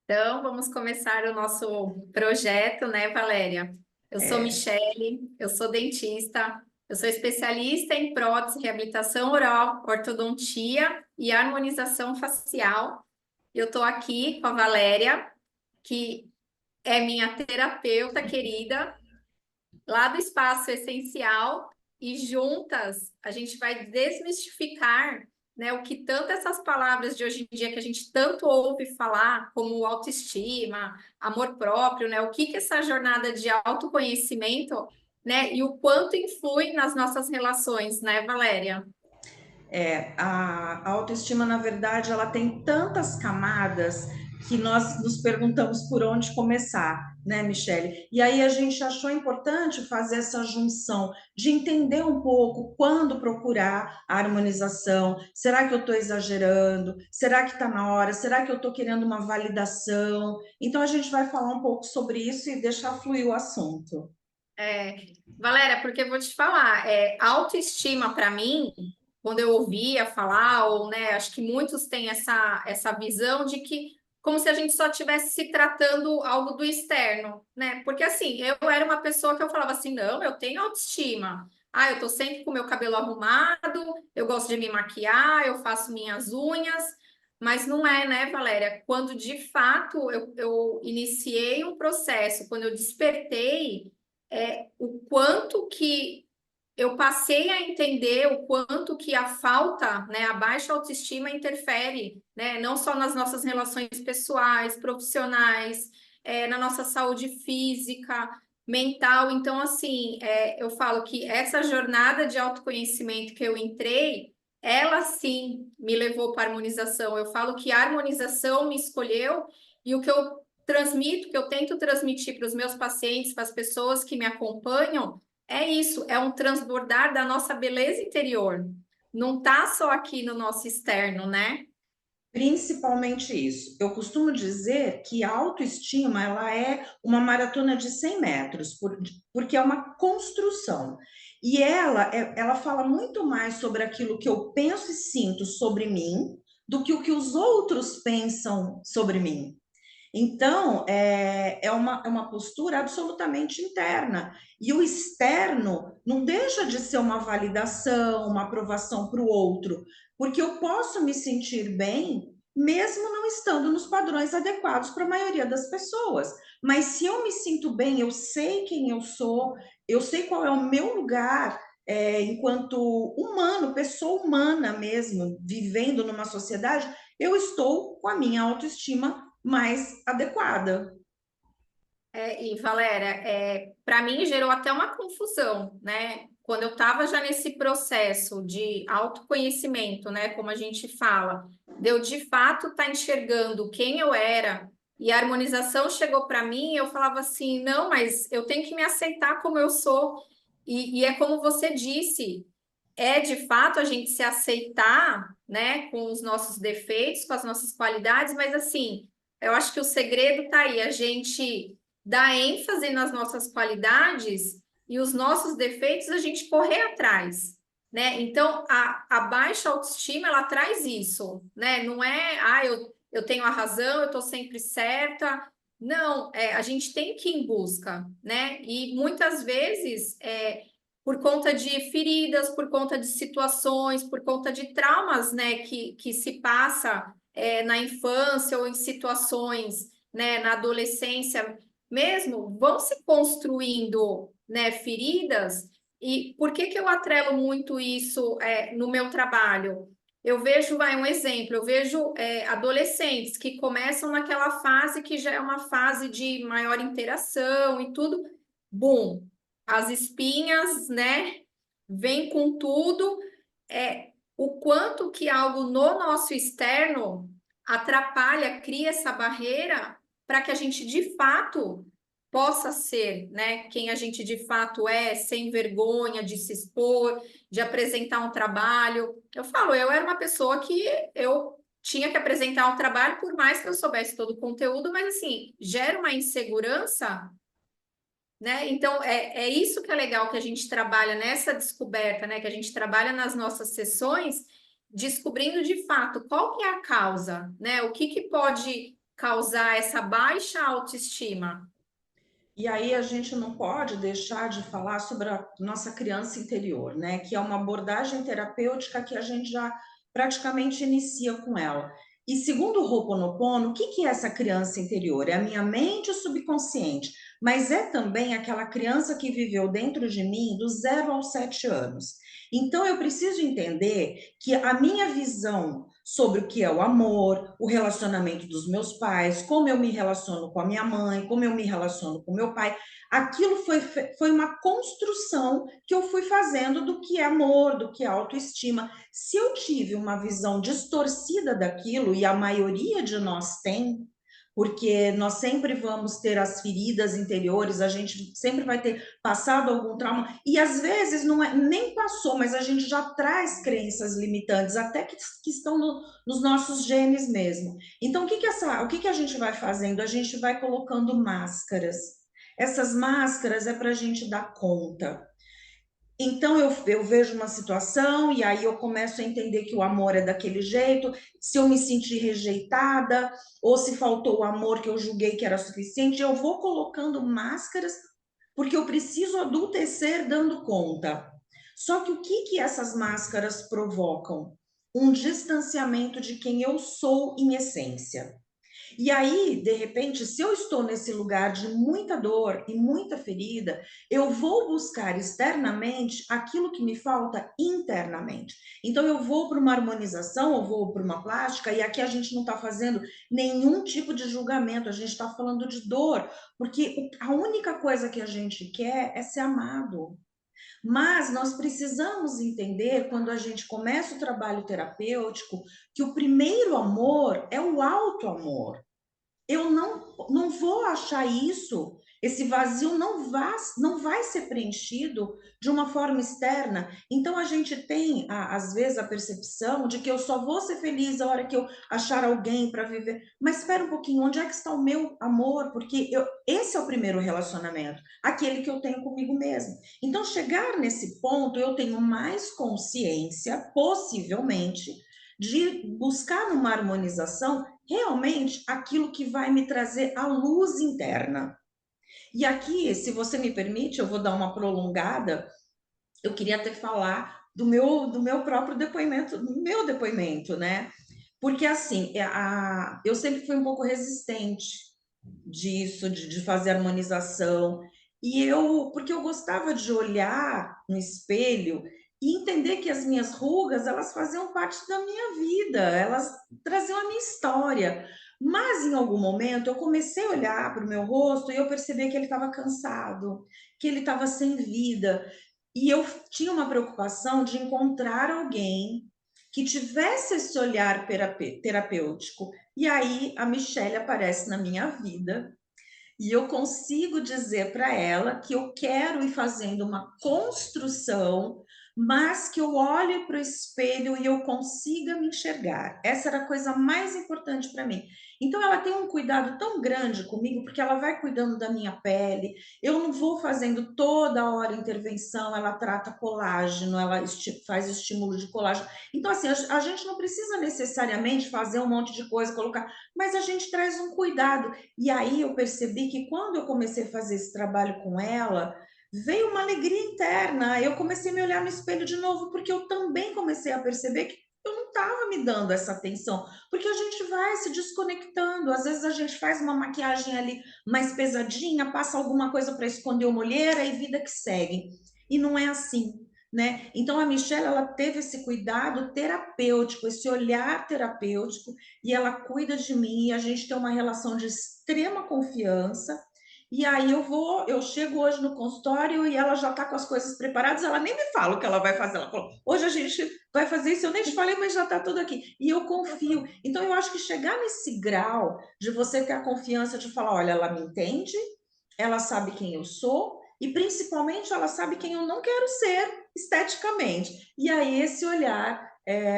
Então, vamos começar o nosso projeto, né, Valéria? Eu sou É, Michele, eu sou dentista, eu sou especialista em prótese, reabilitação oral, ortodontia e harmonização facial. Eu estou aqui com a Valéria, que é minha terapeuta querida, lá do Espaço Essencial, e juntas a gente vai desmistificar, né, o que tanto essas palavras de hoje em dia que a gente tanto ouve falar, como autoestima, amor próprio, né, o que que essa jornada de autoconhecimento, né, e o quanto influi nas nossas relações, né, Valéria? a autoestima, na verdade, ela tem tantas camadas que nós nos perguntamos por onde começar, né, Michele? E aí a gente achou importante fazer essa junção de entender um pouco quando procurar a harmonização. Será que eu estou exagerando? Será que está na hora? Será que eu estou querendo uma validação? Então a gente vai falar um pouco sobre isso e deixar fluir o assunto. É, Valéria, porque eu vou te falar, autoestima para mim, quando eu ouvia falar, ou né, acho que muitos têm essa visão de que como se a gente só estivesse se tratando algo do externo, né? Porque assim, eu era uma pessoa que eu falava assim, não, eu tenho autoestima. Ah, eu tô sempre com o meu cabelo arrumado, eu gosto de me maquiar, eu faço minhas unhas, mas não é, né, Valéria? Quando de fato eu iniciei um processo, quando eu despertei o quanto que eu passei a entender o quanto que a falta, né, a baixa autoestima interfere, né, não só nas nossas relações pessoais, profissionais, na nossa saúde física, mental. Então, assim, eu falo que essa jornada de autoconhecimento que eu entrei, ela sim me levou para a harmonização. Eu falo que a harmonização me escolheu e o que eu transmito, que eu tento transmitir para os meus pacientes, para as pessoas que me acompanham, é isso, é um transbordar da nossa beleza interior. Não tá só aqui no nosso externo, né? Principalmente isso. Eu costumo dizer que a autoestima ela é uma maratona de 100 metros, porque é uma construção. E ela fala muito mais sobre aquilo que eu penso e sinto sobre mim do que o que os outros pensam sobre mim. Então, é uma postura absolutamente interna. E o externo não deixa de ser uma validação, uma aprovação para o outro, porque eu posso me sentir bem mesmo não estando nos padrões adequados para a maioria das pessoas. Mas se eu me sinto bem, eu sei quem eu sei qual é o meu lugar. Enquanto humano, pessoa humana mesmo, vivendo numa sociedade, eu estou com a minha autoestima mais adequada. E Valéria, para mim gerou até uma confusão, né? Quando eu estava já nesse processo de autoconhecimento, né? Como a gente fala, de eu de fato estar enxergando quem eu era e a harmonização chegou para mim, eu falava assim, não, mas eu tenho que me aceitar como eu sou. E é como você disse, é de fato a gente se aceitar, né, com os nossos defeitos, com as nossas qualidades, mas assim, eu acho que o segredo está aí, a gente dar ênfase nas nossas qualidades e os nossos defeitos a gente correr atrás, né? Então, a baixa autoestima, ela traz isso, né? Não é, eu tenho a razão, eu estou sempre certa. Não, a gente tem que ir em busca, né? E muitas vezes por conta de feridas, por conta de situações, por conta de traumas, né, que se passa na infância ou em situações, né, na adolescência mesmo, vão se construindo, né, feridas. E por que que eu atrelo muito isso no meu trabalho? Eu vejo, vai, um exemplo, eu vejo adolescentes que começam naquela fase que já é uma fase de maior interação e tudo, bum, as espinhas, né? Vem com tudo. O quanto que algo no nosso externo atrapalha, cria essa barreira para que a gente de fato possa ser, né, quem a gente de fato é, sem vergonha de se expor, de apresentar um trabalho. Eu falo, eu era uma pessoa que eu tinha que apresentar um trabalho, por mais que eu soubesse todo o conteúdo, mas assim, gera uma insegurança, né? Então, é isso que é legal que a gente trabalha nessa descoberta, né? Que a gente trabalha nas nossas sessões, descobrindo de fato qual que é a causa, né? O que que pode causar essa baixa autoestima? E aí a gente não pode deixar de falar sobre a nossa criança interior, né? Que é uma abordagem terapêutica que a gente já praticamente inicia com ela. E segundo o Ho'oponopono, o que que é essa criança interior? É a minha mente subconsciente, mas é também aquela criança que viveu dentro de mim dos 0 aos 7 anos. Então eu preciso entender que a minha visão sobre o que é o amor, o relacionamento dos meus pais, como eu me relaciono com a minha mãe, como eu me relaciono com meu pai. Aquilo foi uma construção que eu fui fazendo do que é amor, do que é autoestima. Se eu tive uma visão distorcida daquilo, e a maioria de nós tem, porque nós sempre vamos ter as feridas interiores, a gente sempre vai ter passado algum trauma, e às vezes não é, nem passou, mas a gente já traz crenças limitantes, até que estão nos nossos genes mesmo. Então, o que que a gente vai fazendo? A gente vai colocando máscaras. Essas máscaras é para a gente dar conta. Então eu vejo uma situação e aí eu começo a entender que o amor é daquele jeito, se eu me senti rejeitada, ou se faltou o amor que eu julguei que era suficiente, eu vou colocando máscaras porque eu preciso adultecer dando conta. Só que o que que essas máscaras provocam? Um distanciamento de quem eu sou em essência. E aí, de repente, se eu estou nesse lugar de muita dor e muita ferida, eu vou buscar externamente aquilo que me falta internamente. Então, eu vou para uma harmonização, eu vou para uma plástica, e aqui a gente não está fazendo nenhum tipo de julgamento, a gente está falando de dor, porque a única coisa que a gente quer é ser amado. Mas nós precisamos entender, quando a gente começa o trabalho terapêutico, que o primeiro amor é o auto-amor. Eu não vou achar isso, esse vazio não vai ser preenchido de uma forma externa. Então a gente tem, às vezes, a percepção de que eu só vou ser feliz a hora que eu achar alguém para viver. Mas espera um pouquinho, onde é que está o meu amor? Porque esse é o primeiro relacionamento, aquele que eu tenho comigo mesmo. Então, chegar nesse ponto, eu tenho mais consciência, possivelmente, de buscar numa harmonização realmente aquilo que vai me trazer a luz interna. E aqui, se você me permite, eu vou dar uma prolongada. Eu queria até falar do meu próprio depoimento, do meu depoimento, né? Porque assim, eu sempre fui um pouco resistente disso, de fazer harmonização. Porque eu gostava de olhar no espelho e entender que as minhas rugas, elas faziam parte da minha vida, elas traziam a minha história. Mas em algum momento eu comecei a olhar para o meu rosto e eu percebi que ele estava cansado, que ele estava sem vida. E eu tinha uma preocupação de encontrar alguém que tivesse esse olhar terapêutico. E aí a Michelle aparece na minha vida e eu consigo dizer para ela que eu quero ir fazendo uma construção, mas que eu olhe para o espelho e eu consiga me enxergar. Essa era a coisa mais importante para mim. Então ela tem um cuidado tão grande comigo, porque ela vai cuidando da minha pele. Eu não vou fazendo toda hora intervenção, ela trata colágeno, ela faz estímulo de colágeno. Então assim, a gente não precisa necessariamente fazer um monte de coisa, colocar, mas a gente traz um cuidado. E aí eu percebi que quando eu comecei a fazer esse trabalho com ela, veio uma alegria interna. Eu comecei a me olhar no espelho de novo, porque eu também comecei a perceber que eu não estava me dando essa atenção, porque a gente vai se desconectando. Às vezes a gente faz uma maquiagem ali mais pesadinha, passa alguma coisa para esconder uma olheira e vida que segue. E não é assim. Né? Então a Michelle, ela teve esse cuidado terapêutico, esse olhar terapêutico, e ela cuida de mim, e a gente tem uma relação de extrema confiança. E aí eu chego hoje no consultório e ela já está com as coisas preparadas, ela nem me fala o que ela vai fazer. Ela falou: hoje a gente vai fazer isso, eu nem te falei, mas já está tudo aqui. E eu confio. Então eu acho que chegar nesse grau de você ter a confiança de falar: olha, ela me entende, ela sabe quem eu sou, e principalmente ela sabe quem eu não quero ser esteticamente. E aí esse olhar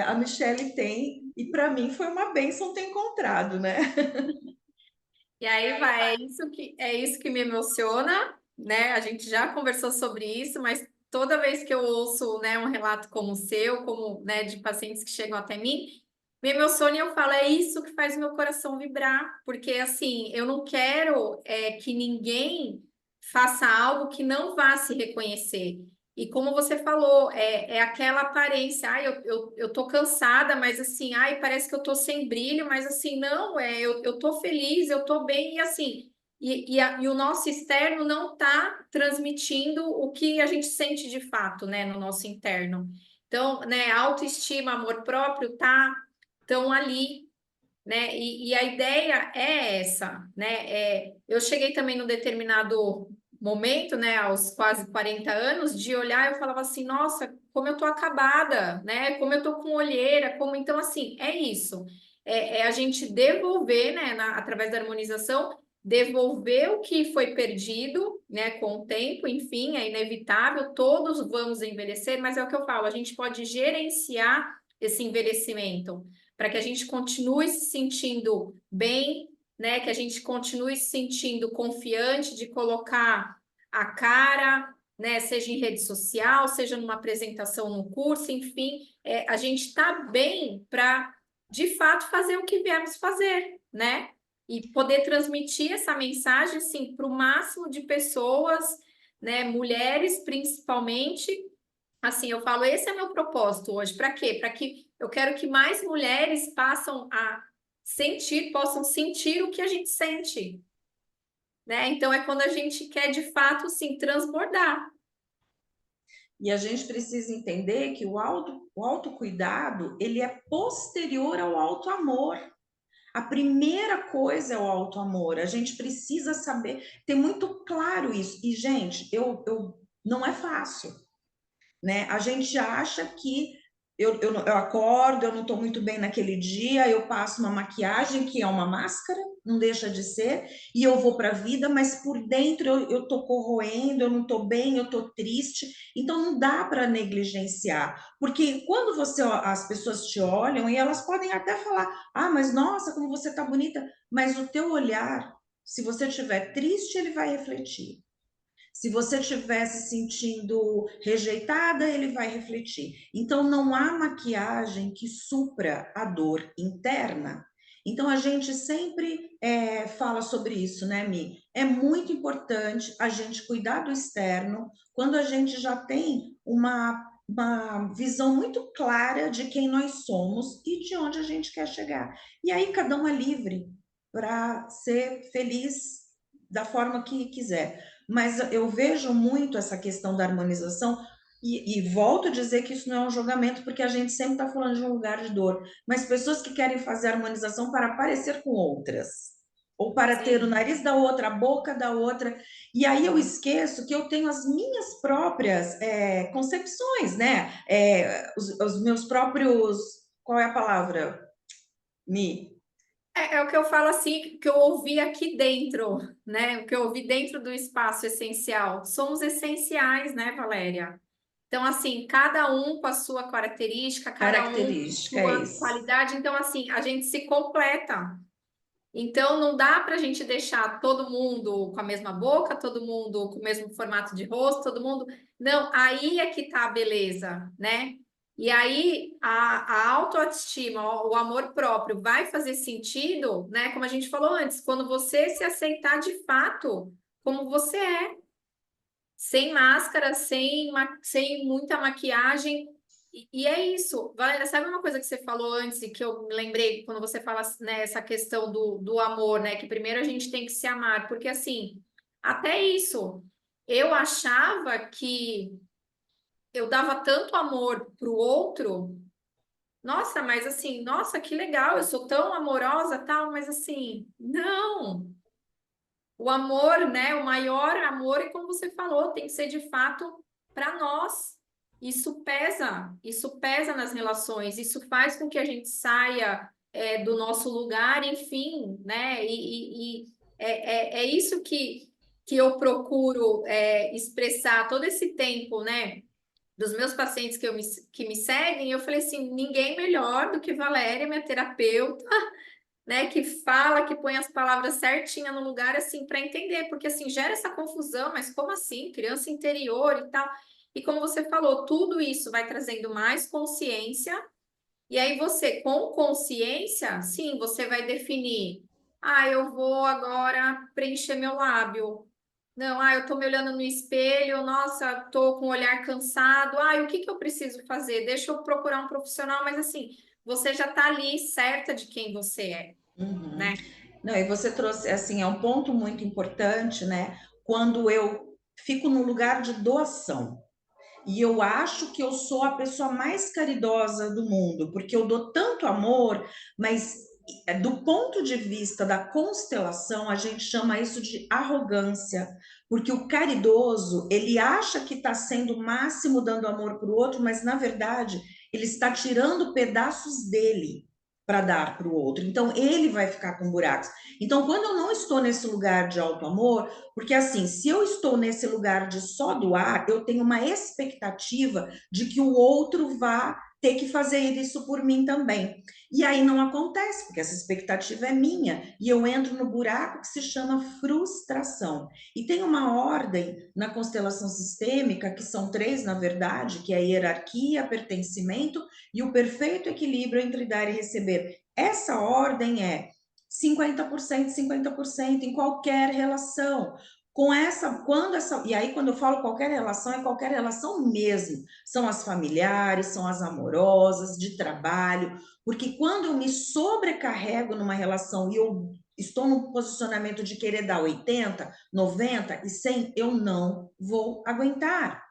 a Michelle tem, e para mim foi uma bênção ter encontrado, né? E aí vai, é isso que me emociona, né? A gente já conversou sobre isso, mas toda vez que eu ouço, né, um relato como o seu, como, né, de pacientes que chegam até mim, Meu sonho, eu falo, é isso que faz meu coração vibrar, porque assim, eu não quero que ninguém faça algo que não vá se reconhecer. E como você falou, é aquela aparência, ai, eu tô cansada, mas assim, ai, parece que eu tô sem brilho, mas assim, não, eu tô feliz, eu tô bem, e assim, e o nosso externo não tá transmitindo o que a gente sente de fato, né, no nosso interno. Então, né, autoestima, amor próprio, tá? Estão ali, né? E a ideia é essa, né? Eu cheguei também num determinado momento, né, aos quase 40 anos, de olhar, eu falava assim, nossa, como eu tô acabada, né? Como eu tô com olheira, como então assim, é isso. É a gente devolver, né, através da harmonização, devolver o que foi perdido, né, com o tempo, enfim, é inevitável, todos vamos envelhecer, mas é o que eu falo, a gente pode gerenciar esse envelhecimento para que a gente continue se sentindo bem, né? Que a gente continue se sentindo confiante de colocar a cara, né? Seja em rede social, seja numa apresentação no curso, enfim, a gente está bem para, de fato, fazer o que viemos fazer, né? E poder transmitir essa mensagem, assim, para o máximo de pessoas, né? Mulheres, principalmente, assim, eu falo, esse é meu propósito hoje. Para quê? Para que eu quero que mais mulheres possam sentir o que a gente sente, né? Então é quando a gente quer de fato, sim, transbordar. E a gente precisa entender que o autocuidado, ele é posterior ao autoamor. A primeira coisa é o autoamor. A gente precisa saber, ter muito claro isso. E, gente, não é fácil, né? A gente acha que eu acordo, eu não estou muito bem naquele dia, eu passo uma maquiagem que é uma máscara, não deixa de ser, e eu vou para a vida, mas por dentro eu estou corroendo, eu não estou bem, eu estou triste. Então não dá para negligenciar, porque quando as pessoas te olham e elas podem até falar, ah, mas nossa, como você está bonita, mas o teu olhar, se você estiver triste, ele vai refletir. Se você estiver se sentindo rejeitada, ele vai refletir. Então, não há maquiagem que supra a dor interna. Então, a gente sempre fala sobre isso, né, Mi? É muito importante a gente cuidar do externo quando a gente já tem uma visão muito clara de quem nós somos e de onde a gente quer chegar. E aí, cada um é livre para ser feliz da forma que quiser. Mas eu vejo muito essa questão da harmonização, e volto a dizer que isso não é um julgamento, porque a gente sempre está falando de um lugar de dor, mas pessoas que querem fazer harmonização para parecer com outras, ou para ter o Sim, nariz da outra, a boca da outra, e aí eu esqueço que eu tenho as minhas próprias concepções, né? Os meus próprios. Qual é a palavra? Me. é o que eu falo assim, que eu ouvi aqui dentro, né? O que eu ouvi dentro do espaço essencial. Somos essenciais, né, Valéria? Então, assim, cada um com a sua característica, cada um com a Característica, é sua isso. qualidade. Então, assim, a gente se completa. Então, não dá para a gente deixar todo mundo com a mesma boca, todo mundo com o mesmo formato de rosto, todo mundo. Não, aí é que tá a beleza, né? E aí a autoestima, o amor próprio vai fazer sentido, né? Como a gente falou antes, quando você se aceitar de fato como você é, sem máscara, sem muita maquiagem. E é isso. Valéria, sabe uma coisa que você falou antes e que eu me lembrei quando você fala, né, essa questão do amor, né? Que primeiro a gente tem que se amar, porque assim, até isso, eu achava que eu dava tanto amor pro outro, nossa, mas assim, nossa, que legal, eu sou tão amorosa, tal, mas assim, não. O amor, né? O maior amor, e como você falou, tem que ser de fato para nós. Isso pesa nas relações, isso faz com que a gente saia do nosso lugar, enfim, né? É isso que eu procuro expressar todo esse tempo, né? Dos meus pacientes que me seguem, eu falei assim: ninguém melhor do que Valéria, minha terapeuta, né, que fala, que põe as palavras certinha no lugar, assim, para entender, porque, assim, gera essa confusão, mas como assim? Criança interior e tal. E como você falou, tudo isso vai trazendo mais consciência, E aí você, com consciência, sim, você vai definir, ah, eu vou agora preencher meu lábio. Não, ah, eu tô me olhando no espelho, nossa, tô com o olhar cansado. Ah, e o que que eu preciso fazer? Deixa eu procurar um profissional, mas assim, você já tá ali certa de quem você é, Uhum. né? Não, e você trouxe, assim, é um ponto muito importante, né? Quando eu fico no lugar de doação. E eu acho que eu sou a pessoa mais caridosa do mundo, porque eu dou tanto amor, mas do ponto de vista da constelação, a gente chama isso de arrogância, porque o caridoso, ele acha que está sendo o máximo dando amor para o outro, mas na verdade, ele está tirando pedaços dele para dar para o outro. Então, ele vai ficar com buracos. Então, quando eu não estou nesse lugar de alto amor, porque assim, se eu estou nesse lugar de só doar, eu tenho uma expectativa de que o outro vá ter que fazer isso por mim também. E aí não acontece, porque essa expectativa é minha, e eu entro no buraco que se chama frustração. E tem uma ordem na constelação sistêmica, que são três, na verdade, que é a hierarquia, pertencimento e o perfeito equilíbrio entre dar e receber. Essa ordem é 50%, 50% em qualquer relação. Com essa, quando essa, e aí quando eu falo qualquer relação, é qualquer relação mesmo. São as familiares, são as amorosas, de trabalho, porque quando eu me sobrecarrego numa relação e eu estou no posicionamento de querer dar 80, 90 e 100, eu não vou aguentar.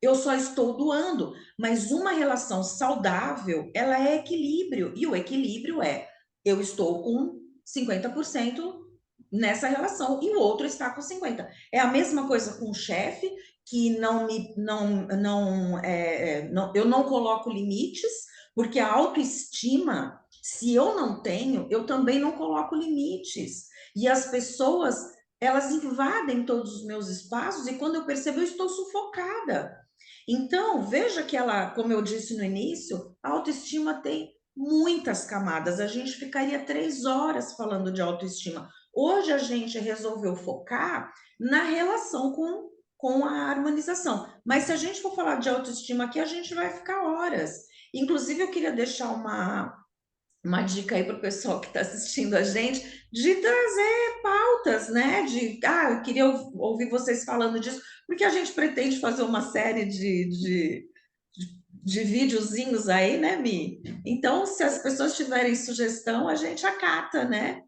Eu só estou doando, mas uma relação saudável, ela é equilíbrio, e o equilíbrio é eu estou com 50% nessa relação e o outro está com 50. É a mesma coisa com o chefe que eu não coloco limites, porque a autoestima, se eu não tenho, eu também não coloco limites. E as pessoas, elas invadem todos os meus espaços e quando eu percebo, eu estou sufocada. Então, veja que ela, como eu disse no início, a autoestima tem muitas camadas. A gente ficaria 3 horas falando de autoestima. Hoje a gente resolveu focar na relação com a harmonização. Mas se a gente for falar de autoestima aqui, a gente vai ficar horas. Inclusive, eu queria deixar uma dica aí para o pessoal que está assistindo a gente de trazer pautas, né? Eu queria ouvir vocês falando disso, porque a gente pretende fazer uma série de videozinhos aí, né, Mi? Então, se as pessoas tiverem sugestão, a gente acata, né?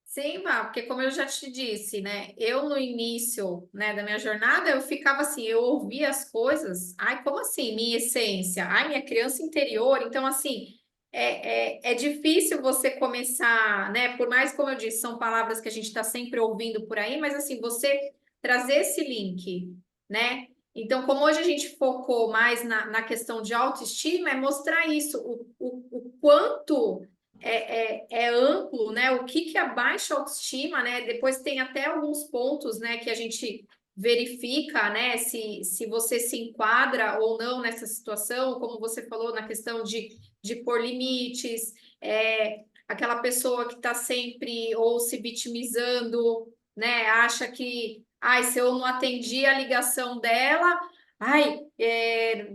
Sim, Vá, porque como eu já te disse, né? Eu no início, né, da minha jornada, eu ficava assim, eu ouvia as coisas, ai, como assim, minha essência? Ai, minha criança interior. Então, assim, é difícil você começar, né? Por mais, como eu disse, são palavras que a gente está sempre ouvindo por aí, mas assim, você trazer esse link, né? Então, como hoje a gente focou mais na questão de autoestima, é mostrar isso, o quanto é amplo, né? O que que é a baixa autoestima, né? Depois tem até alguns pontos, né, que a gente verifica, né, se você se enquadra ou não nessa situação, como você falou na questão de pôr limites, aquela pessoa que está sempre ou se vitimizando, né? Acha que, ai, se eu não atendi a ligação dela, ai,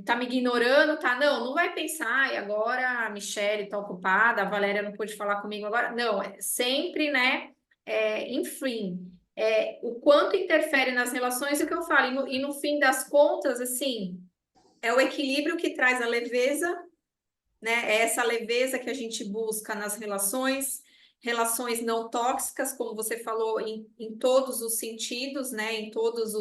tá me ignorando, tá? Não, não vai pensar, ai, agora a Michelle tá ocupada, a Valéria não pôde falar comigo agora. Não, é sempre, né? Enfim, o quanto interfere nas relações, é o que eu falo, e no fim das contas, assim, é o equilíbrio que traz a leveza, né? É essa leveza que a gente busca nas relações, relações não tóxicas, como você falou, em todos os sentidos, né? Em todos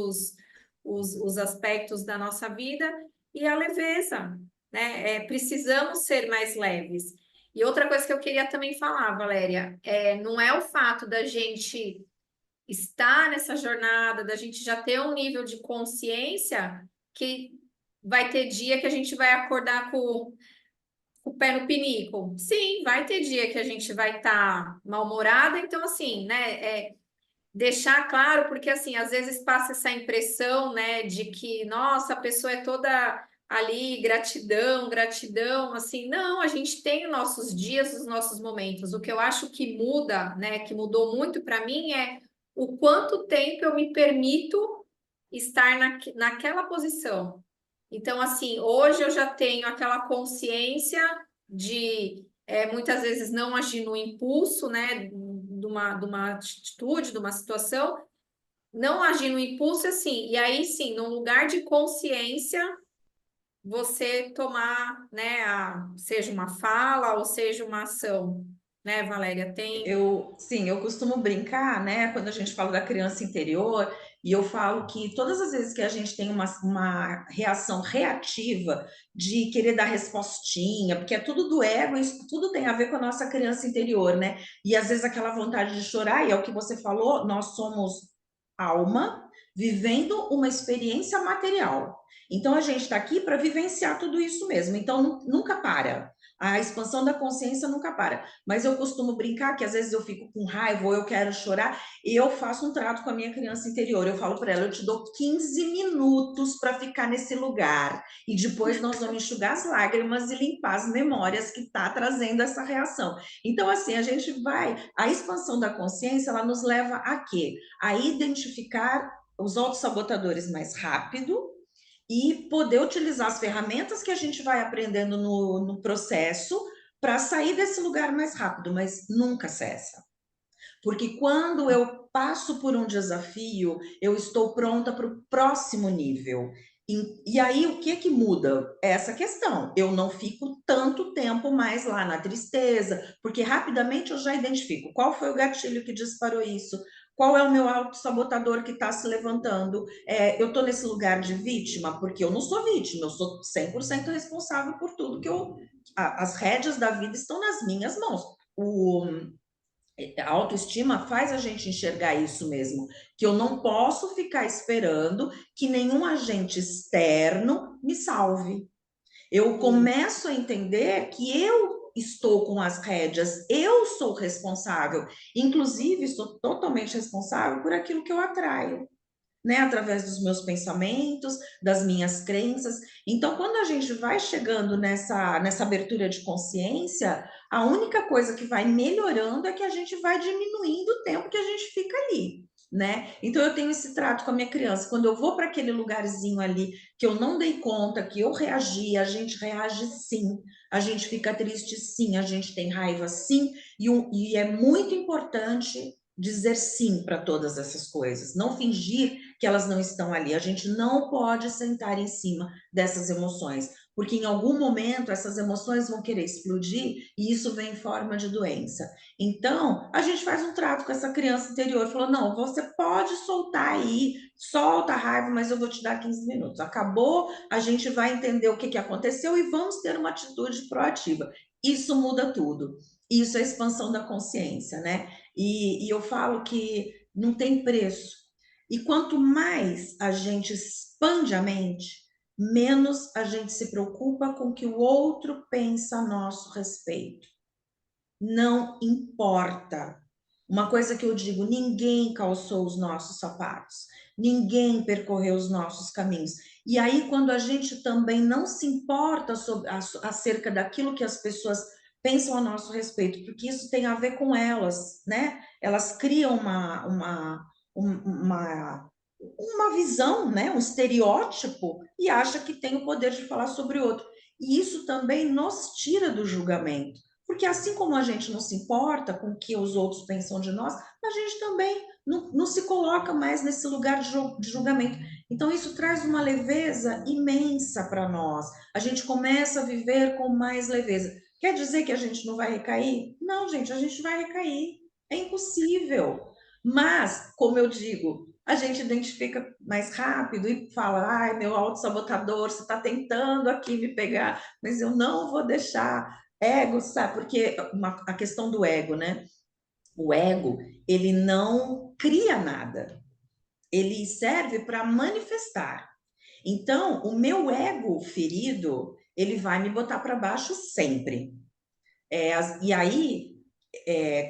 os aspectos da nossa vida, e a leveza, né? Precisamos ser mais leves. E outra coisa que eu queria também falar, Valéria, não é o fato da gente estar nessa jornada, da gente já ter um nível de consciência que vai ter dia que a gente vai acordar com o pé no pinico. Sim, vai ter dia que a gente vai estar mal-humorada, então assim, né, deixar claro, porque assim, às vezes passa essa impressão, né, de que, nossa, a pessoa é toda ali, gratidão, gratidão, assim, não, a gente tem os nossos dias, os nossos momentos. O que eu acho que muda, né, que mudou muito para mim é o quanto tempo eu me permito estar naquela posição. Então, assim, hoje eu já tenho aquela consciência muitas vezes não agir no impulso, né, de uma atitude, de uma situação, não agir no impulso assim, e aí sim, num lugar de consciência, você tomar, né, seja uma fala ou seja uma ação, né, Valéria? Sim, eu costumo brincar, né, quando a gente fala da criança interior, e eu falo que todas as vezes que a gente tem uma reação reativa de querer dar respostinha, porque é tudo do ego, isso tudo tem a ver com a nossa criança interior, né? E às vezes aquela vontade de chorar, e é o que você falou, nós somos alma vivendo uma experiência material. Então a gente está aqui para vivenciar tudo isso mesmo, então nunca para. A expansão da consciência nunca para. Mas eu costumo brincar que às vezes eu fico com raiva ou eu quero chorar e eu faço um trato com a minha criança interior. Eu falo para ela, eu te dou 15 minutos para ficar nesse lugar e depois nós vamos enxugar as lágrimas e limpar as memórias que está trazendo essa reação. Então assim, a gente vai, a expansão da consciência, ela nos leva a quê? A identificar os autossabotadores mais rápido e poder utilizar as ferramentas que a gente vai aprendendo no processo para sair desse lugar mais rápido, mas nunca cessa. Porque quando eu passo por um desafio, eu estou pronta para o próximo nível. E aí, o que muda? Essa questão. Eu não fico tanto tempo mais lá na tristeza, porque rapidamente eu já identifico qual foi o gatilho que disparou isso, qual é o meu autossabotador que está se levantando. Eu estou nesse lugar de vítima, porque eu não sou vítima, eu sou 100% responsável por tudo que eu. As rédeas da vida estão nas minhas mãos. A autoestima faz a gente enxergar isso mesmo, que eu não posso ficar esperando que nenhum agente externo me salve. Eu começo a entender que eu estou com as rédeas, eu sou responsável, inclusive sou totalmente responsável por aquilo que eu atraio, né, através dos meus pensamentos, das minhas crenças. Então, quando a gente vai chegando nessa abertura de consciência, a única coisa que vai melhorando é que a gente vai diminuindo o tempo que a gente fica ali, né? Então, eu tenho esse trato com a minha criança. Quando eu vou para aquele lugarzinho ali que eu não dei conta, que eu reagi, a gente reage sim, a gente fica triste sim, a gente tem raiva sim, e é muito importante dizer sim para todas essas coisas, não fingir que elas não estão ali. A gente não pode sentar em cima dessas emoções, porque em algum momento essas emoções vão querer explodir e isso vem em forma de doença. Então, a gente faz um trato com essa criança interior, falou: "Não, você pode soltar aí, solta a raiva, mas eu vou te dar 15 minutos. Acabou, a gente vai entender o que aconteceu e vamos ter uma atitude proativa." Isso muda tudo. Isso é a expansão da consciência, né? E eu falo que não tem preço. E quanto mais a gente expande a mente, menos a gente se preocupa com o que o outro pensa a nosso respeito. Não importa. Uma coisa que eu digo: ninguém calçou os nossos sapatos, ninguém percorreu os nossos caminhos. E aí, quando a gente também não se importa acerca daquilo que as pessoas pensam a nosso respeito, porque isso tem a ver com elas, né? Elas criam uma visão, né? Um estereótipo e acha que tem o poder de falar sobre o outro. E isso também nos tira do julgamento. Porque assim como a gente não se importa com o que os outros pensam de nós, a gente também não se coloca mais nesse lugar de julgamento. Então, isso traz uma leveza imensa para nós. A gente começa a viver com mais leveza. Quer dizer que a gente não vai recair? Não, gente, a gente vai recair. É impossível. Mas, como eu digo, a gente identifica mais rápido e fala: ai, meu autossabotador, você está tentando aqui me pegar, mas eu não vou deixar. Ego, sabe? Porque a questão do ego, né? O ego, ele não cria nada. Ele serve para manifestar. Então, o meu ego ferido, ele vai me botar para baixo sempre. E aí,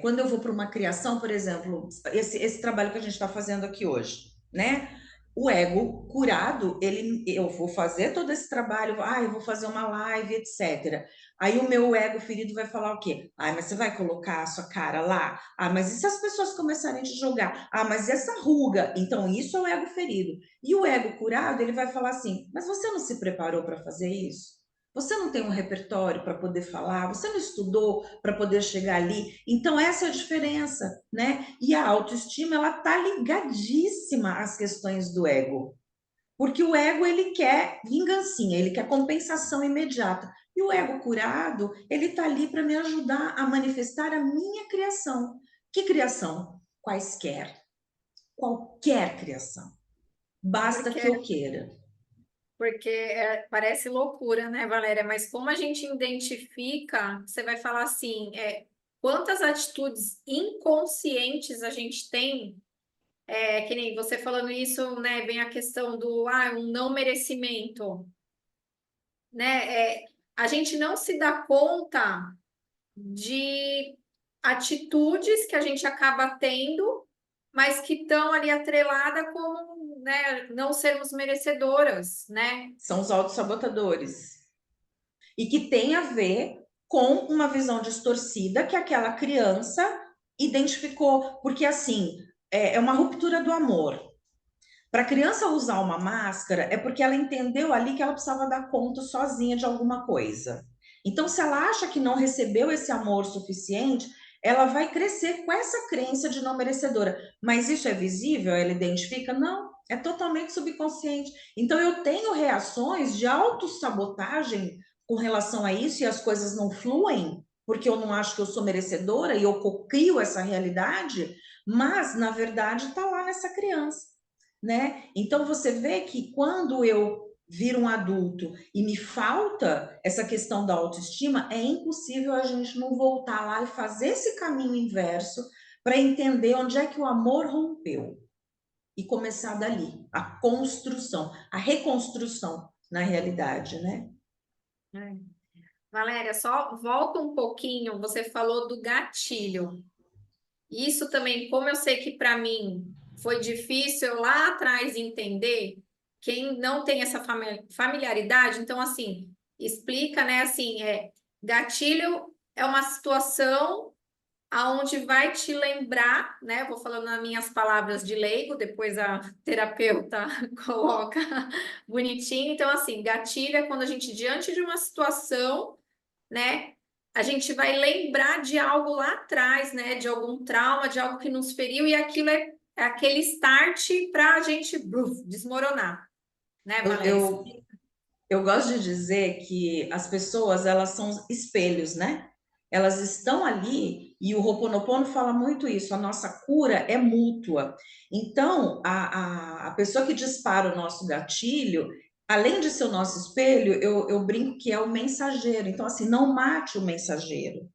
quando eu vou para uma criação, por exemplo, esse trabalho que a gente está fazendo aqui hoje, né? O ego curado, eu vou fazer todo esse trabalho, eu vou fazer uma live, etc. Aí o meu ego ferido vai falar o quê? Mas você vai colocar a sua cara lá? Mas e se as pessoas começarem a te julgar? Mas e essa ruga? Então, isso é o ego ferido. E o ego curado, ele vai falar assim: mas você não se preparou para fazer isso? Você não tem um repertório para poder falar, você não estudou para poder chegar ali. Então, essa é a diferença, né? E a autoestima, ela tá ligadíssima às questões do ego. Porque o ego, ele quer vingancinha, ele quer compensação imediata. E o ego curado, ele tá ali para me ajudar a manifestar a minha criação. Que criação? Quaisquer. Qualquer criação. Basta que Porque, eu queira. parece loucura, né, Valéria? Mas como a gente identifica, você vai falar assim, quantas atitudes inconscientes a gente tem, que nem você falando isso, né, vem a questão do um não merecimento, né? A gente não se dá conta de atitudes que a gente acaba tendo, mas que estão ali atrelada com, né, não sermos merecedoras, né? São os autossabotadores. E que tem a ver com uma visão distorcida que aquela criança identificou. Porque, assim, é uma ruptura do amor. Para a criança usar uma máscara, é porque ela entendeu ali que ela precisava dar conta sozinha de alguma coisa. Então, se ela acha que não recebeu esse amor suficiente, ela vai crescer com essa crença de não merecedora. Mas isso é visível? Ela identifica? Não, é totalmente subconsciente. Então, eu tenho reações de autossabotagem com relação a isso e as coisas não fluem, porque eu não acho que eu sou merecedora e eu cocrio essa realidade, mas, na verdade, está lá nessa criança, né? Então você vê que quando eu viro um adulto e me falta essa questão da autoestima, é impossível a gente não voltar lá e fazer esse caminho inverso para entender onde é que o amor rompeu e começar dali, a construção, a reconstrução na realidade, né? É. Valéria, só volta um pouquinho, você falou do gatilho. Isso também, como eu sei que para mim foi difícil lá atrás entender, quem não tem essa familiaridade, então assim, explica, né, assim, gatilho é uma situação aonde vai te lembrar, né, vou falando nas minhas palavras de leigo, depois a terapeuta coloca bonitinho, então assim, gatilho é quando a gente diante de uma situação, né? A gente vai lembrar de algo lá atrás, né? De algum trauma, de algo que nos feriu, e aquilo é aquele start para a gente desmoronar, né, Eu, Valéria? eu, eu gosto de dizer que as pessoas, elas são espelhos, né? Elas estão ali e o Ho'oponopono fala muito isso, a nossa cura é mútua. Então, a pessoa que dispara o nosso gatilho, além de ser o nosso espelho, eu brinco que é o mensageiro. Então, assim, não mate o mensageiro.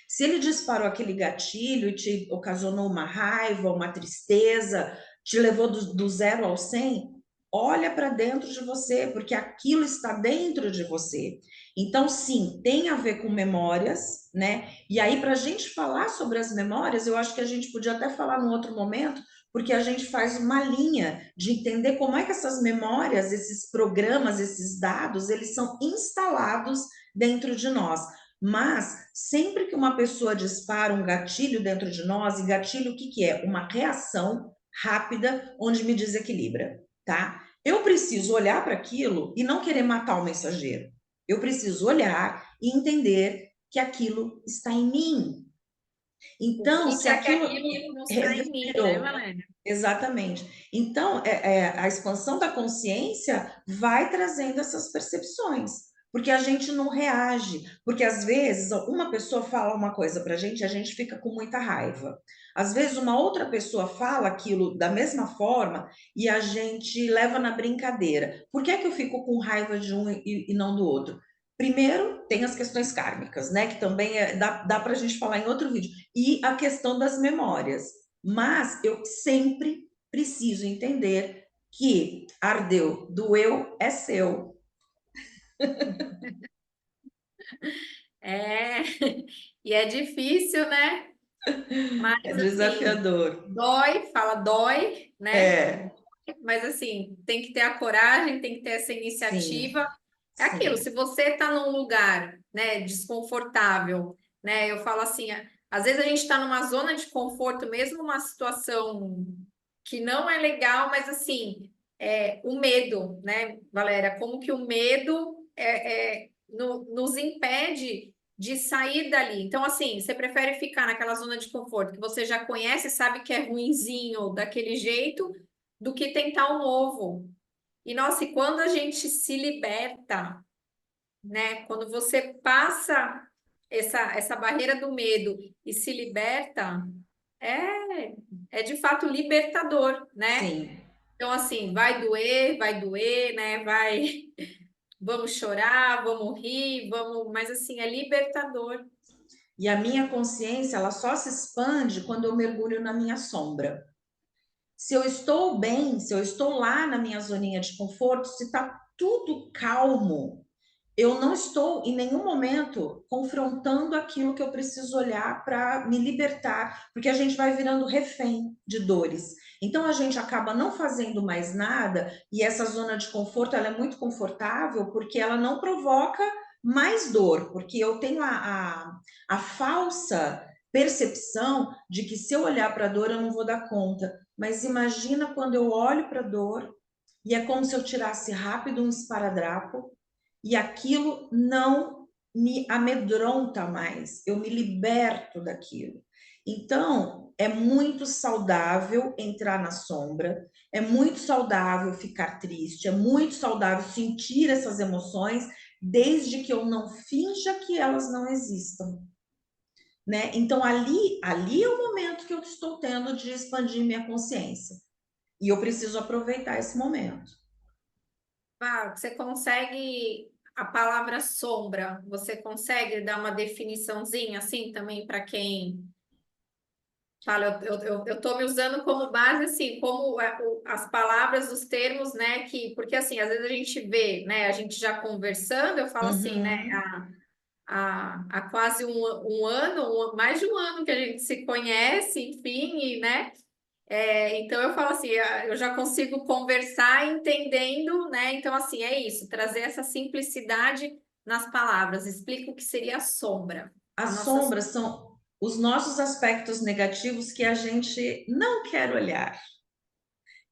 Se ele disparou aquele gatilho e te ocasionou uma raiva, uma tristeza, te levou do 0 ao 100, olha para dentro de você, porque aquilo está dentro de você. Então, sim, tem a ver com memórias, né? E aí, para a gente falar sobre as memórias, eu acho que a gente podia até falar num outro momento, porque a gente faz uma linha de entender como é que essas memórias, esses programas, esses dados, eles são instalados dentro de nós. Mas sempre que uma pessoa dispara um gatilho dentro de nós, e gatilho o que que é? Uma reação rápida onde me desequilibra, tá? Eu preciso olhar para aquilo e não querer matar o mensageiro. Eu preciso olhar e entender que aquilo está em mim. O Então, que se que é que aquilo aquilo nos traz em mim, né, reverberou, Valéria? exatamente. Então, a expansão da consciência vai trazendo essas percepções, porque a gente não reage, porque às vezes uma pessoa fala uma coisa para a gente fica com muita raiva. Às vezes uma outra pessoa fala aquilo da mesma forma e a gente leva na brincadeira. Por que é que eu fico com raiva de um e não do outro? Primeiro, tem as questões kármicas, né? Que também dá para a gente falar em outro vídeo. E a questão das memórias. Mas eu sempre preciso entender que ardeu, doeu, é seu. É, e é difícil, né? Mas É assim, desafiador. dói, fala dói, né? É, Mas assim, tem que ter a coragem, tem que ter essa sim, iniciativa. É aquilo, sim. se você está num lugar, né, desconfortável, né? Eu falo assim, às vezes a gente está numa zona de conforto, mesmo uma situação que não é legal, mas assim, o medo, né, Valéria? Como que o medo nos impede de sair dali. Então, assim, você prefere ficar naquela zona de conforto que você já conhece, sabe que é ruinzinho daquele jeito, do que tentar o novo. E, nossa, e quando a gente se liberta, né? Quando você passa essa barreira do medo e se liberta, é, é de fato libertador, né? Sim. Então, assim, vai doer, né? Vamos chorar, vamos rir, vamos, mas assim, é libertador. E a minha consciência, ela só se expande quando eu mergulho na minha sombra. Se eu estou bem, se eu estou lá na minha zoninha de conforto, se está tudo calmo, eu não estou em nenhum momento confrontando aquilo que eu preciso olhar para me libertar, porque a gente vai virando refém de dores. Então a gente acaba não fazendo mais nada e essa zona de conforto ela é muito confortável porque ela não provoca mais dor, porque eu tenho a falsa percepção de que se eu olhar para a dor eu não vou dar conta. Mas imagina quando eu olho para a dor e é como se eu tirasse rápido um esparadrapo e aquilo não me amedronta mais, eu me liberto daquilo. Então, é muito saudável entrar na sombra, é muito saudável ficar triste, é muito saudável sentir essas emoções, desde que eu não finja que elas não existam, né? Então, ali é o momento que eu estou tendo de expandir minha consciência. E eu preciso aproveitar esse momento. Ah, você consegue a palavra sombra, você consegue dar uma definiçãozinha assim também para quem fala, eu tô me usando como base, assim, como as palavras, os termos, né, que, porque assim, às vezes a gente vê, né, a gente já conversando, eu falo assim, né, Uhum. há quase um ano, mais de um ano que a gente se conhece, enfim, e, né, então eu falo assim, eu já consigo conversar entendendo, né, então assim, é isso, trazer essa simplicidade nas palavras, explica o que seria a sombra, a As nossa, sombras são os nossos aspectos negativos que a gente não quer olhar.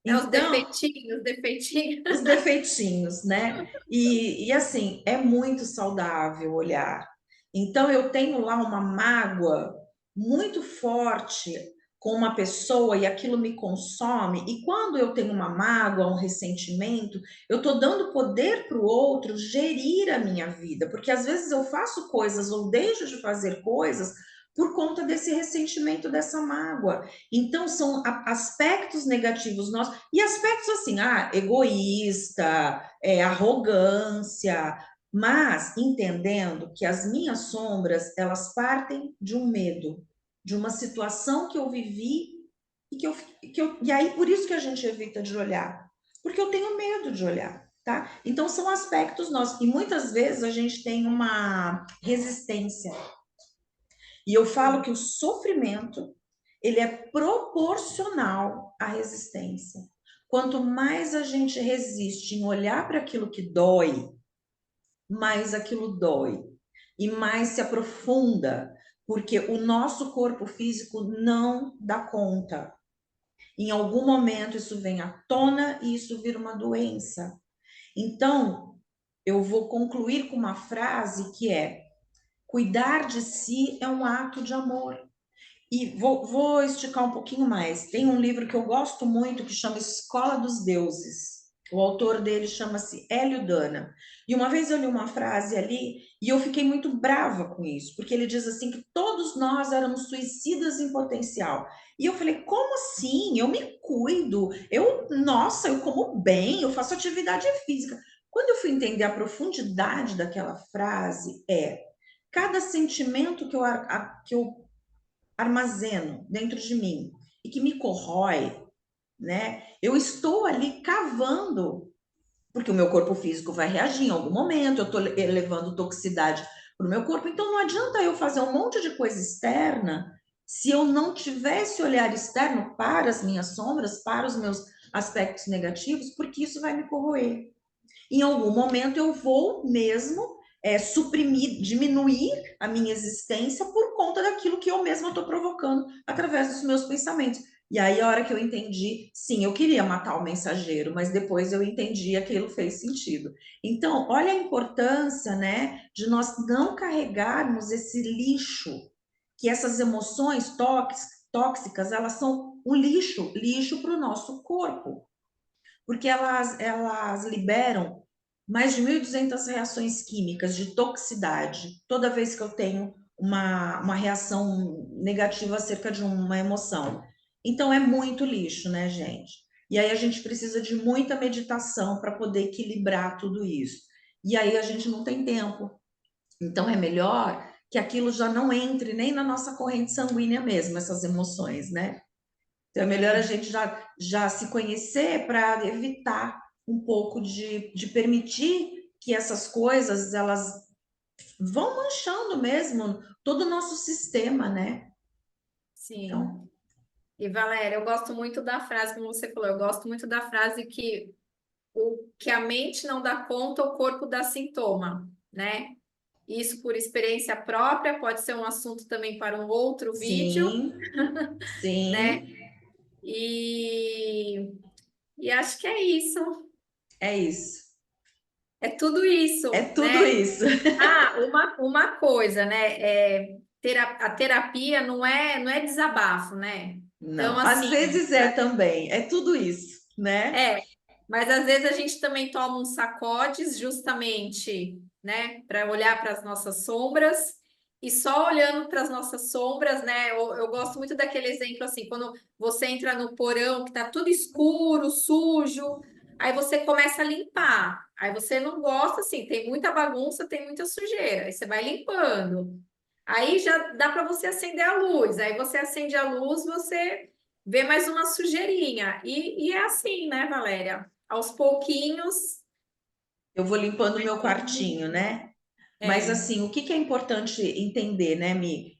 os Então, defeitinhos, defeitinhos. os defeitinhos, né? E assim, é muito saudável olhar. Então, eu tenho lá uma mágoa muito forte com uma pessoa e aquilo me consome. E quando eu tenho uma mágoa, um ressentimento, eu estou dando poder para o outro gerir a minha vida, porque às vezes eu faço coisas ou deixo de fazer coisas por conta desse ressentimento, dessa mágoa. Então, são aspectos negativos nossos e aspectos assim, egoísta, arrogância, mas entendendo que as minhas sombras, elas partem de um medo, de uma situação que eu vivi e aí por isso que a gente evita de olhar, porque eu tenho medo de olhar, tá? Então são aspectos nossos e muitas vezes a gente tem uma resistência. E eu falo que o sofrimento ele é proporcional à resistência. Quanto mais a gente resiste em olhar para aquilo que dói, mais aquilo dói e mais se aprofunda, porque o nosso corpo físico não dá conta. Em algum momento isso vem à tona e isso vira uma doença. Então, eu vou concluir com uma frase que é: cuidar de si é um ato de amor. E vou esticar um pouquinho mais. Tem um livro que eu gosto muito que chama Escola dos Deuses. O autor dele chama-se Hélio Dana. E uma vez eu li uma frase ali e eu fiquei muito brava com isso, porque ele diz assim que todos nós éramos suicidas em potencial. E eu falei, como assim? Eu me cuido, nossa, eu como bem, eu faço atividade física. Quando eu fui entender a profundidade daquela frase, cada sentimento que eu armazeno dentro de mim e que me corrói, né? Eu estou ali cavando, porque o meu corpo físico vai reagir em algum momento, eu estou elevando toxicidade para o meu corpo, então não adianta eu fazer um monte de coisa externa se eu não tiver esse olhar externo para as minhas sombras, para os meus aspectos negativos, porque isso vai me corroer. Em algum momento eu vou mesmo suprimir, diminuir a minha existência por conta daquilo que eu mesma estou provocando através dos meus pensamentos. E aí, a hora que eu entendi, sim, eu queria matar o mensageiro, mas depois eu entendi que aquilo fez sentido. Então, olha a importância, né, de nós não carregarmos esse lixo, que essas emoções tóxicas, elas são um lixo, lixo para o nosso corpo, porque elas liberam mais de 1.200 reações químicas de toxicidade toda vez que eu tenho uma reação negativa acerca de uma emoção. Então é muito lixo, né, gente? E aí a gente precisa de muita meditação para poder equilibrar tudo isso. E aí a gente não tem tempo. Então é melhor que aquilo já não entre nem na nossa corrente sanguínea mesmo, essas emoções, né? Então é melhor a É, gente já se conhecer para evitar um pouco de permitir que essas coisas elas vão manchando mesmo todo o nosso sistema, né? sim. Então, E Valéria, eu gosto muito da frase, como você falou, eu gosto muito da frase que o que a mente não dá conta, o corpo dá sintoma, né? Isso por experiência própria, pode ser um assunto também para um outro vídeo, sim, né? sim, E, e acho que é isso. é isso. É tudo É isso, tudo né? isso. Ah, uma coisa, né? A terapia não é desabafo, né? Então, Não, às assim, vezes é também, é tudo isso, né? é, mas às vezes a gente também toma uns sacodes justamente, né, para olhar para as nossas sombras. E só olhando para as nossas sombras, né? Eu gosto muito daquele exemplo assim, quando você entra no porão que tá tudo escuro, sujo, aí você começa a limpar. Aí você não gosta assim, tem muita bagunça, tem muita sujeira. Aí você vai limpando. Aí já dá para você acender a luz. Aí você acende a luz, você vê mais uma sujeirinha. E é assim, né, Valéria? Aos pouquinhos. Eu vou limpando o meu quartinho, né? Mas É, assim, o que que é importante entender, né, Mi?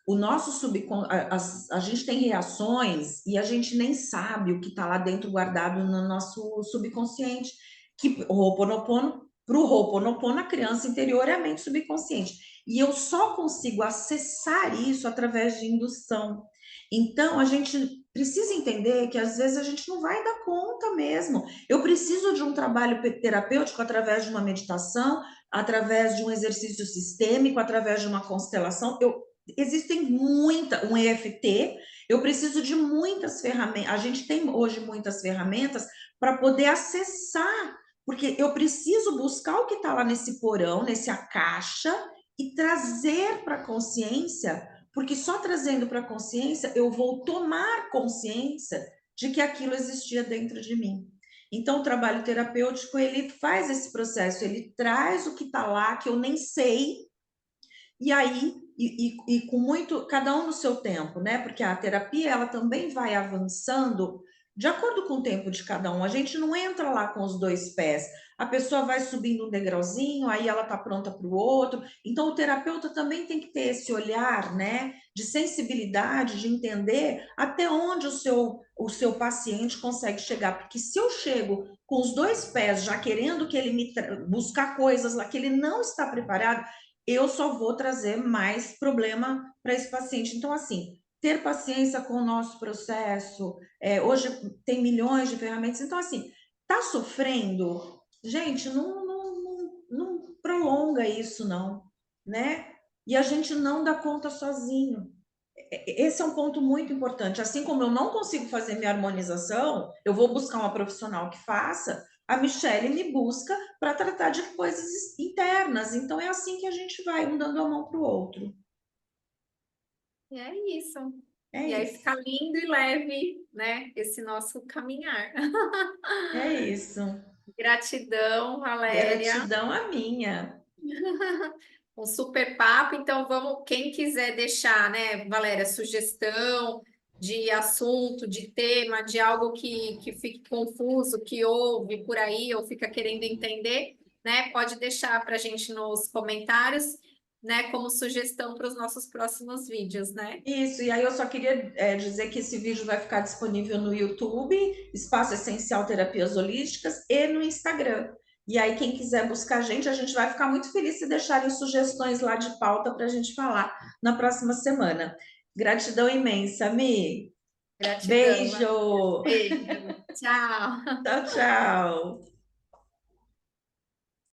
O nosso a gente tem reações e a gente nem sabe o que está lá dentro guardado no nosso subconsciente. Que o Ho'oponopono, para o Ho'oponopono, a criança interior é a mente subconsciente. E eu só consigo acessar isso através de indução. Então, a gente precisa entender que às vezes a gente não vai dar conta mesmo. Eu preciso de um trabalho terapêutico através de uma meditação, através de um exercício sistêmico, através de uma constelação. Existem um EFT, eu preciso de muitas ferramentas. A gente tem hoje muitas ferramentas para poder acessar, porque eu preciso buscar o que está lá nesse porão, nessa caixa, e trazer para a consciência, porque só trazendo para a consciência eu vou tomar consciência de que aquilo existia dentro de mim. Então, o trabalho terapêutico, ele faz esse processo, ele traz o que está lá, que eu nem sei, e aí, e com muito, cada um no seu tempo, né? Porque a terapia, ela também vai avançando de acordo com o tempo de cada um. A gente não entra lá com os dois pés. A pessoa vai subindo um degrauzinho, aí ela tá pronta para o outro. Então, o terapeuta também tem que ter esse olhar, né? De sensibilidade, de entender até onde o seu paciente consegue chegar. Porque se eu chego com os dois pés já querendo que ele buscar coisas lá que ele não está preparado, eu só vou trazer mais problema para esse paciente. Então, assim, ter paciência com o nosso processo. Hoje tem milhões de ferramentas. Então, assim, tá sofrendo? Gente, não prolonga isso, não, né? E a gente não dá conta sozinho. Esse é um ponto muito importante. Assim como eu não consigo fazer minha harmonização, eu vou buscar uma profissional que faça. A Michelle me busca para tratar de coisas internas. Então é assim que a gente vai, um dando a mão para o outro. e é isso. É E aí isso. fica lindo e leve, né? Esse nosso caminhar. É isso. Gratidão, Valéria. Gratidão a minha. Um super papo. Então, vamos, quem quiser deixar, né, Valéria, sugestão de assunto, de tema, de algo que fique confuso, que ouve por aí ou fica querendo entender, né, pode deixar para a gente nos comentários, né, como sugestão para os nossos próximos vídeos, né? Isso, e aí eu só queria dizer que esse vídeo vai ficar disponível no YouTube, Espaço Essencial Terapias Holísticas, e no Instagram. E aí, quem quiser buscar a gente vai ficar muito feliz se deixarem sugestões lá de pauta para a gente falar na próxima semana. Gratidão imensa, Mi. Gratidão, Maria. Beijo! Beijo. Tchau. Tchau, tchau!